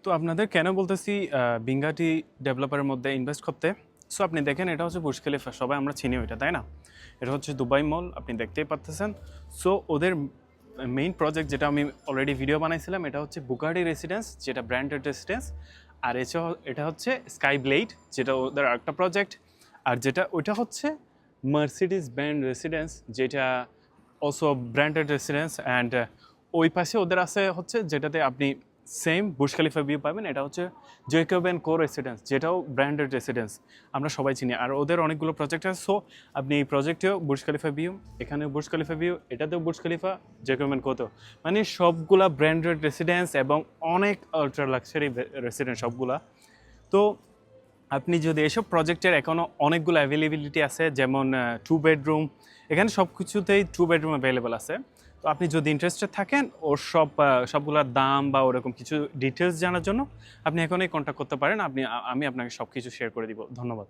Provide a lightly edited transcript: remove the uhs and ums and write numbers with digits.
তো আপনাদের কেন বলতেছি বিঙ্গাটি ডেভেলপারের মধ্যে ইনভেস্ট করতে। সো আপনি দেখেন এটা হচ্ছে বুর্জ খলিফা, সবাই আমরা চিনি ওইটা, তাই না? এটা হচ্ছে দুবাই মল, আপনি দেখতেই পাচ্ছেন। সো ওদের মেইন প্রজেক্ট যেটা আমি অলরেডি ভিডিও বানাইছিলাম, এটা হচ্ছে বুগার্ডি রেসিডেন্স, যেটা ব্র্যান্ডেড রেসিডেন্স। আর এটা হচ্ছে স্কাই ব্লেড, যেটা ওদের আরেকটা প্রজেক্ট। আর যেটা ওইটা হচ্ছে মার্সিডিজ ব্যান্ড রেসিডেন্স, যেটা অলসো ব্র্যান্ডেড রেসিডেন্স। অ্যান্ড ওই পাশে ওদের আছে হচ্ছে যেটাতে আপনি সেম বুর্জ খলিফা ভিউ পাবেন, এটা হচ্ছে জেকব অ্যান্ড কো রেসিডেন্স, যেটাও ব্র্যান্ডেড রেসিডেন্স, আমরা সবাই চিনি। আর ওদের অনেকগুলো প্রজেক্ট আছে। সো আপনি এই প্রজেক্টেও বুর্জ খলিফা ভিউ, এখানেও বুর্জ খলিফা ভিউ, এটাতেও বুর্জ খলিফা, জেকব অ্যান্ড কোতেও, মানে সবগুলা ব্র্যান্ডেড রেসিডেন্স এবং অনেক আল্ট্রা লাক্সারি রেসিডেন্স সবগুলা। তো আপনি যদি এসব প্রজেক্টের এখনও অনেকগুলো অ্যাভেলেবিলিটি আছে, যেমন 2 বেডরুম, এখানে সব কিছুতেই 2 বেডরুম অ্যাভেলেবল আছে। তো আপনি যদি ইন্টারেস্টেড থাকেন ওর সবগুলোর দাম বা ওরকম কিছু ডিটেলস জানার জন্য আপনি এখনই কন্ট্যাক্ট করতে পারেন। আমি আপনাকে সব কিছু শেয়ার করে দিব। ধন্যবাদ।